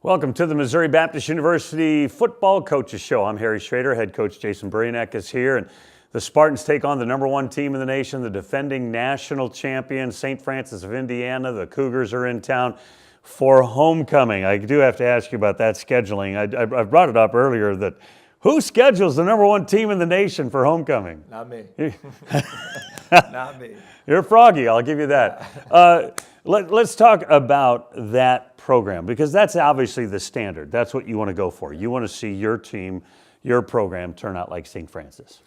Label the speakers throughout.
Speaker 1: Welcome to the Missouri Baptist University Football Coaches Show. I'm Harry Schrader. Head coach Jason Buranek is here. And the Spartans take on the number one team in the nation, the defending national champion, St. Francis of Indiana. The Cougars are in town for homecoming. I do have to ask you about that scheduling. I brought it up earlier that who schedules the number one team in the nation for homecoming?
Speaker 2: Not me. Not me.
Speaker 1: You're froggy, I'll give you that. Let's talk about that program, because that's obviously the standard. That's what you want to go for. You want to see your team, your program turn out like St. Francis.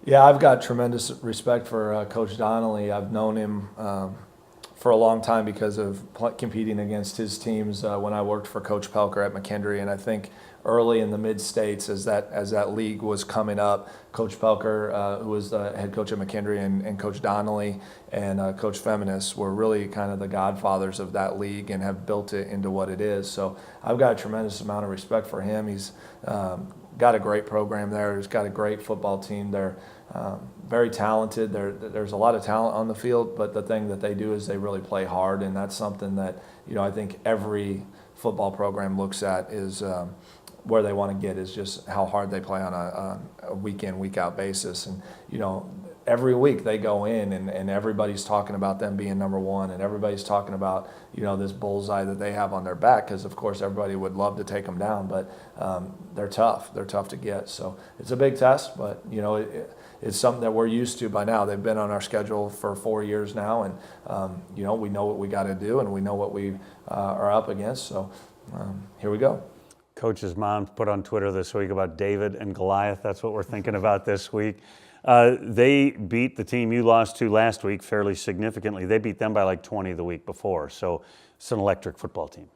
Speaker 2: Yeah, I've got tremendous respect for Coach Donnelly. I've known him for a long time because of competing against his teams when I worked for Coach Pelker at McKendree. And I think early in the mid-states, as that league was coming up, Coach Pelker, who was the head coach at McKendree, and Coach Donnelly and Coach Feminis were really kind of the godfathers of that league and have built it into what it is. So I've got a tremendous amount of respect for him. He's got a great program there. He's got a great football team. They're very talented. There's a lot of talent on the field, but the thing that they do is they really play hard, and that's something that I think every football program looks at is where they want to get is just how hard they play on a week in, week out basis. And every week they go in and everybody's talking about them being number one, and everybody's talking about this bullseye that they have on their back, because of course everybody would love to take them down, but they're tough to get. So it's a big test, but it's something that we're used to by now. They've been on our schedule for 4 years now, and we know what we got to do, and we know what we are up against. So here we go.
Speaker 1: Coach's mom put on Twitter this week about David and Goliath. That's what we're thinking about this week. They beat the team you lost to last week fairly significantly. They beat them by like 20 the week before. So it's an electric football team.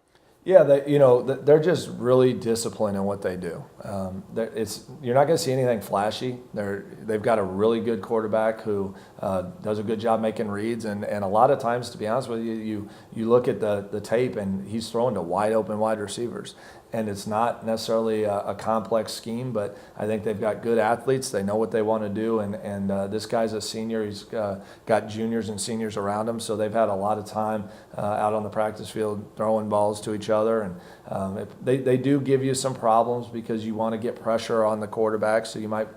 Speaker 1: Yeah,
Speaker 2: they're just really disciplined in what they do. You're not going to see anything flashy. They've got a really good quarterback who does a good job making reads, and a lot of times, to be honest with you, you look at the tape and he's throwing to wide open wide receivers. And it's not necessarily a complex scheme, but I think they've got good athletes. They know what they want to do, and this guy's a senior. He's got juniors and seniors around him, so they've had a lot of time out on the practice field throwing balls to each other. And they do give you some problems because you want to get pressure on the quarterback, so you might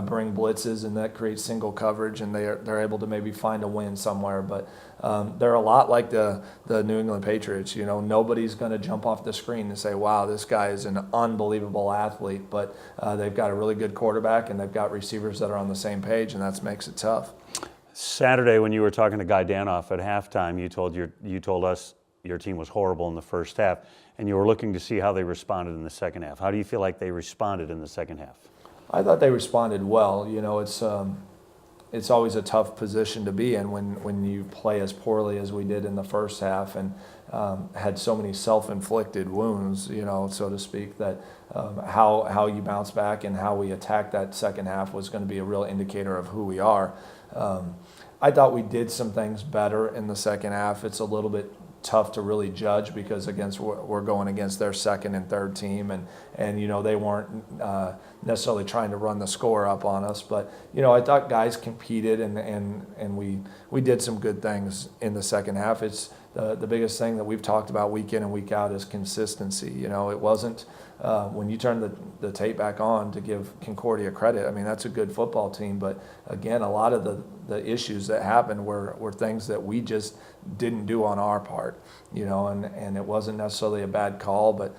Speaker 2: bring blitzes, and that creates single coverage, and they're able to maybe find a win somewhere. But they're a lot like the New England Patriots. Nobody's going to jump off the screen and say, wow, this guy is an unbelievable athlete, but they've got a really good quarterback, and they've got receivers that are on the same page, and that makes it tough.
Speaker 1: Saturday, when you were talking to Guy Danoff at halftime, you told us your team was horrible in the first half, and you were looking to see how they responded in the second half. How do you feel like they responded in the second half?
Speaker 2: I thought they responded well. It's always a tough position to be in when you play as poorly as we did in the first half, and had so many self-inflicted wounds, so to speak, that how you bounce back and how we attack that second half was going to be a real indicator of who we are. I thought we did some things better in the second half. It's a little bit tough to really judge because we're going against their second and third team, and they weren't necessarily trying to run the score up on us, but I thought guys competed, and we did some good things in the second half. It's the biggest thing that we've talked about week in and week out is consistency. It wasn't when you turn the tape back on, to give Concordia credit, I mean, that's a good football team, but again, a lot of the issues that happened were things that we just didn't do on our part, and it wasn't necessarily a bad call, but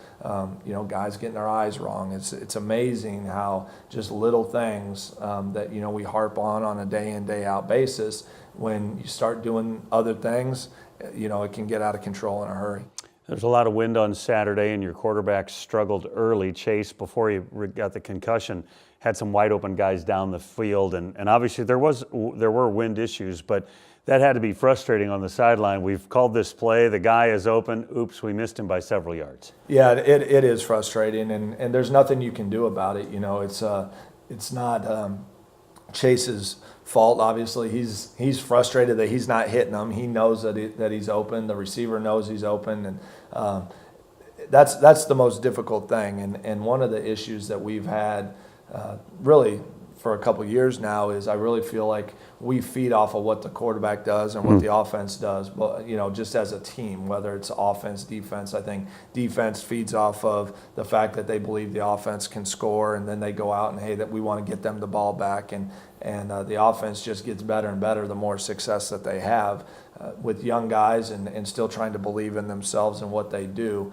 Speaker 2: guys getting their eyes wrong. It's amazing how just little things that we harp on a day in, day out basis, when you start doing other things, it can get out of control in a hurry.
Speaker 1: There's a lot of wind on Saturday, and your quarterback struggled early. Chase, before he got the concussion, had some wide open guys down the field, and obviously there were wind issues, but that had to be frustrating on the sideline. We've called this play, the guy is open, oops, we missed him by several yards.
Speaker 2: Yeah, it is frustrating, and there's nothing you can do about it. It's not Chase's fault. Obviously, he's frustrated that he's not hitting them. He knows that he's open. The receiver knows he's open, and that's the most difficult thing. And one of the issues that we've had really for a couple years now is I really feel like we feed off of what the quarterback does and what the offense does. But just as a team, whether it's offense, defense, I think defense feeds off of the fact that they believe the offense can score, and then they go out and, hey, that we want to get them the ball back, and the offense just gets better and better the more success that they have with young guys and still trying to believe in themselves and what they do.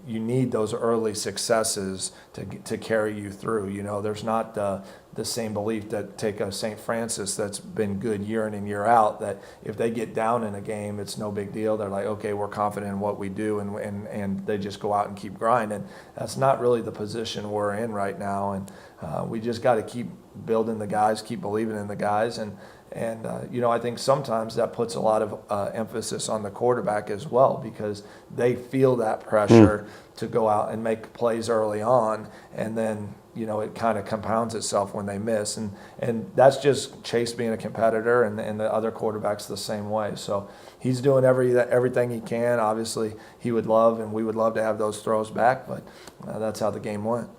Speaker 2: You need those early successes to carry you through. There's not the same belief that take a St. Francis that's been good year in and year out, that if they get down in a game, it's no big deal. They're like, okay, we're confident in what we do, and they just go out and keep grinding. That's not really the position we're in right now, and we just got to keep building the guys, keep believing in the guys, and I think sometimes that puts a lot of emphasis on the quarterback as well, because they feel that pressure to go out and make plays early on, and then it kind of compounds itself when they miss, and that's just Chase being a competitor, and the other quarterbacks the same way. So he's doing everything he can. Obviously, he would love, and we would love to have those throws back, but that's how the game went.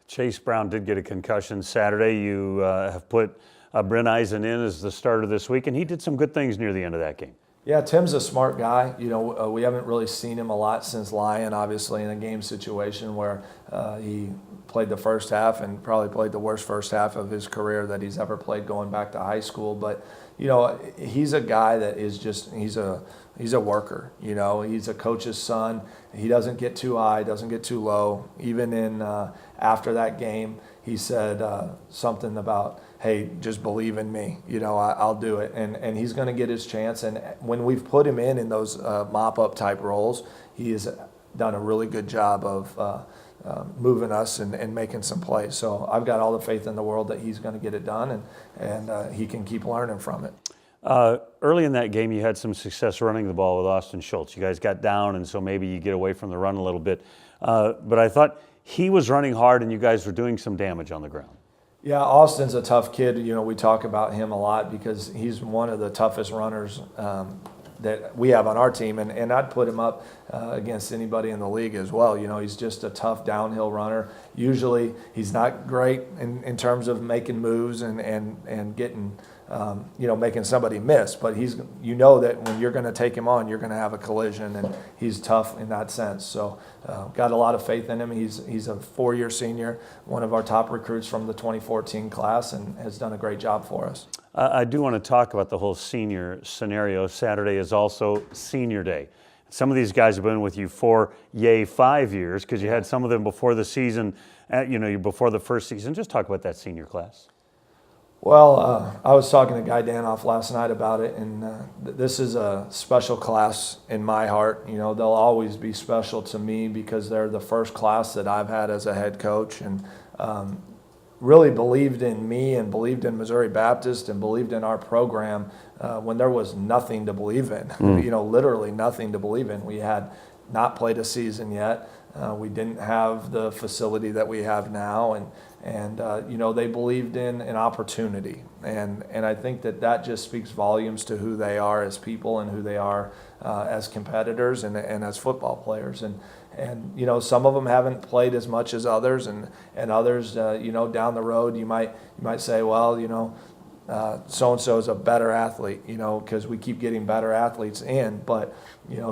Speaker 1: Chase Brown did get a concussion Saturday. You have put Brent Eisen in as the starter this week, and he did some good things near the end of that game.
Speaker 2: Yeah, Tim's a smart guy. We haven't really seen him a lot since Lyon, obviously, in a game situation where he played the first half and probably played the worst first half of his career that he's ever played going back to high school. But, he's a guy that is just, he's a worker. He's a coach's son. He doesn't get too high, doesn't get too low. Even in after that game, he said something about, hey, just believe in me. I'll do it. And he's going to get his chance. And when we've put him in those mop-up type roles, he has done a really good job of moving us and making some plays. So I've got all the faith in the world that he's going to get it done, and he can keep learning from it.
Speaker 1: Early in that game, you had some success running the ball with Austin Schultz. You guys got down, and so maybe you get away from the run a little bit. But I thought he was running hard, and you guys were doing some damage on the ground.
Speaker 2: Yeah, Austin's a tough kid. We talk about him a lot because he's one of the toughest runners that we have on our team, and I'd put him up against anybody in the league as well. He's just a tough downhill runner. Usually he's not great in terms of making moves and getting, making somebody miss, but he's, that when you're going to take him on, you're going to have a collision, and he's tough in that sense. So got a lot of faith in him. He's a 4-year senior, one of our top recruits from the 2014 class, and has done a great job for us.
Speaker 1: I do want to talk about the whole senior scenario. Saturday is also senior day. Some of these guys have been with you 5 years, because you had some of them before the season, before the first season. Just talk about that senior class.
Speaker 2: Well, I was talking to Guy Danoff last night about it, and this is a special class in my heart. They'll always be special to me because they're the first class that I've had as a head coach, and really believed in me and believed in Missouri Baptist and believed in our program when there was nothing to believe in, literally nothing to believe in. We had not played a season yet. We didn't have the facility that we have now, and they believed in an opportunity, and I think that just speaks volumes to who they are as people and who they are as competitors and as football players. And some of them haven't played as much as others, and others, down the road you might say, well, so-and-so is a better athlete, because we keep getting better athletes in, but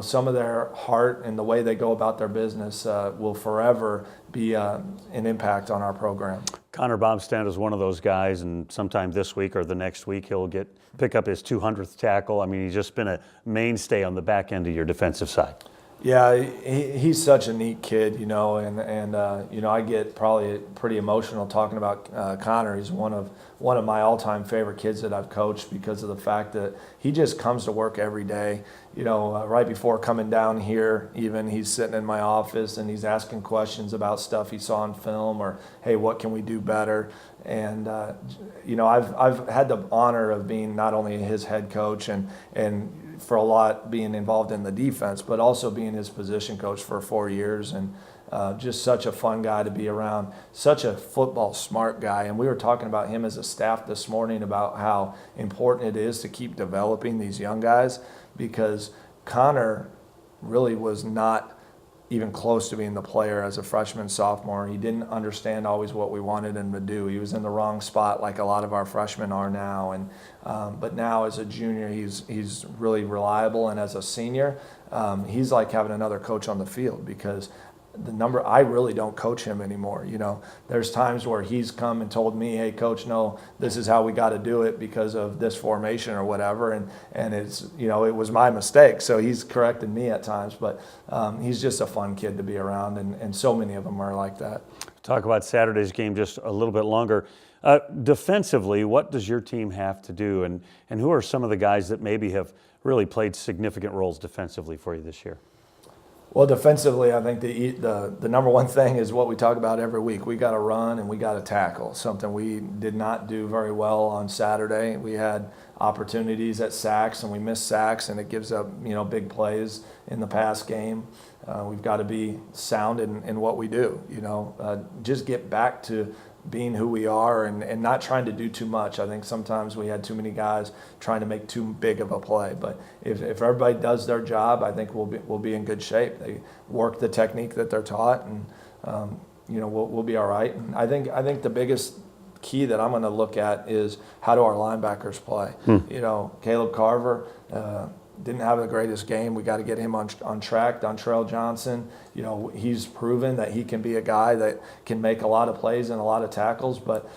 Speaker 2: some of their heart and the way they go about their business will forever be an impact on our program.
Speaker 1: Connor Bobstand is one of those guys, and sometime this week or the next week he'll pick up his 200th tackle. I mean, he's just been a mainstay on the back end of your defensive side.
Speaker 2: Yeah, he's such a neat kid, and I get probably pretty emotional talking about Connor. He's one of my all-time favorite kids that I've coached because of the fact that he just comes to work every day. Right before coming down here, even he's sitting in my office and he's asking questions about stuff he saw on film, or hey, what can we do better? And I've had the honor of being not only his head coach and for a lot being involved in the defense, but also being his position coach for 4 years, and just such a fun guy to be around, such a football smart guy. And we were talking about him as a staff this morning about how important it is to keep developing these young guys, because Connor really was not even close to being the player as a freshman, sophomore. He didn't understand always what we wanted him to do. He was in the wrong spot, like a lot of our freshmen are now. And but now as a junior, he's really reliable, and as a senior, he's like having another coach on the field, because I really don't coach him anymore. You know, there's times where he's come and told me, hey coach, no, this is how we got to do it because of this formation or whatever. And it's, you know, it was my mistake. So he's corrected me at times, but he's just a fun kid to be around. And so many of them are like that.
Speaker 1: Talk about Saturday's game just a little bit longer. Defensively, what does your team have to do? And who are some of the guys that maybe have really played significant roles defensively for you this year?
Speaker 2: Well, defensively, I think the number one thing is what we talk about every week. We got to run and we got to tackle, something we did not do very well on Saturday. We had opportunities at sacks and we missed sacks, and it gives up, you know, big plays in the pass game. We've got to be sound in what we do, you know, just get back to being who we are and not trying to do too much. I think sometimes we had too many guys trying to make too big of a play. But if everybody does their job, I think we'll be in good shape. They work the technique that they're taught, and you know, we'll be all right. And I think the biggest key that I'm going to look at is how do our linebackers play. You know, Caleb Carver didn't have the greatest game. We got to get him on track. Dontrell Johnson, you know, he's proven that he can be a guy that can make a lot of plays and a lot of tackles, but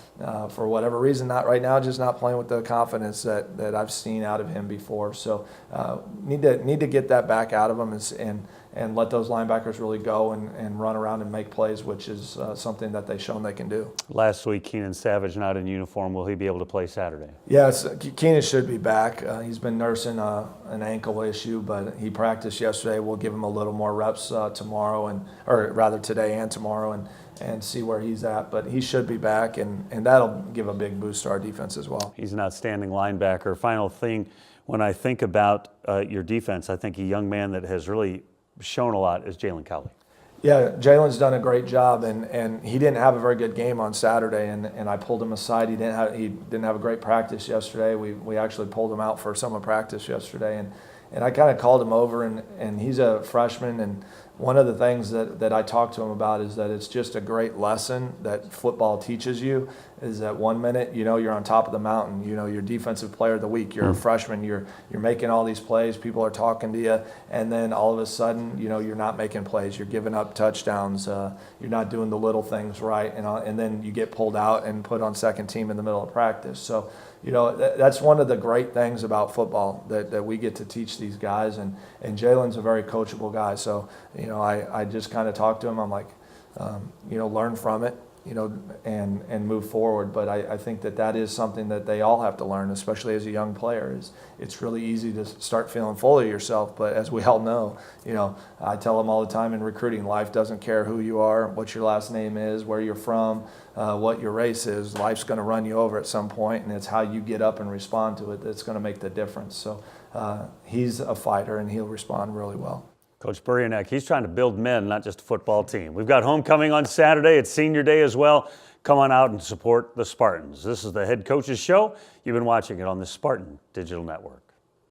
Speaker 2: for whatever reason, not right now, just not playing with the confidence that I've seen out of him before. So need to get that back out of him and let those linebackers really go and run around and make plays, which is something that they've shown they can do.
Speaker 1: Last week, Keenan Savage not in uniform. Will he be able to play Saturday?
Speaker 2: Yes, Keenan should be back. He's been nursing an ankle issue, but he practiced yesterday. We'll give him a little more reps tomorrow, or rather today and tomorrow, and see where he's at. But he should be back, and that'll give a big boost to our defense as well.
Speaker 1: He's an outstanding linebacker. Final thing, when I think about your defense, I think a young man that has really shown a lot is Jalen Cowley.
Speaker 2: Yeah, Jalen's done a great job, and he didn't have a very good game on Saturday, and I pulled him aside. He didn't have a great practice yesterday. We actually pulled him out for summer practice yesterday, and I kind of called him over, and he's a freshman, and one of the things that I talked to him about is that it's just a great lesson that football teaches you, is that 1 minute, you know, you're on top of the mountain, you know, you're defensive player of the week, you're a freshman, you're making all these plays, people are talking to you, and then all of a sudden, you know, you're not making plays, you're giving up touchdowns, you're not doing the little things right, and then you get pulled out and put on second team in the middle of practice. So, you know, that's one of the great things about football that we get to teach these guys, and Jalen's a very coachable guy. So, you know, I just kind of talked to him. I'm like, you know, learn from it, you know, and move forward. But I think that is something that they all have to learn, especially as a young player. It's really easy to start feeling full of yourself, but as we all know, you know, I tell them all the time in recruiting, life doesn't care who you are, what your last name is, where you're from, what your race is. Life's going to run you over at some point, and it's how you get up and respond to it that's going to make the difference. So he's a fighter, and he'll respond really well.
Speaker 1: Coach Burianek, he's trying to build men, not just a football team. We've got homecoming on Saturday. It's senior day as well. Come on out and support the Spartans. This is the Head Coaches Show. You've been watching it on the Spartan Digital Network.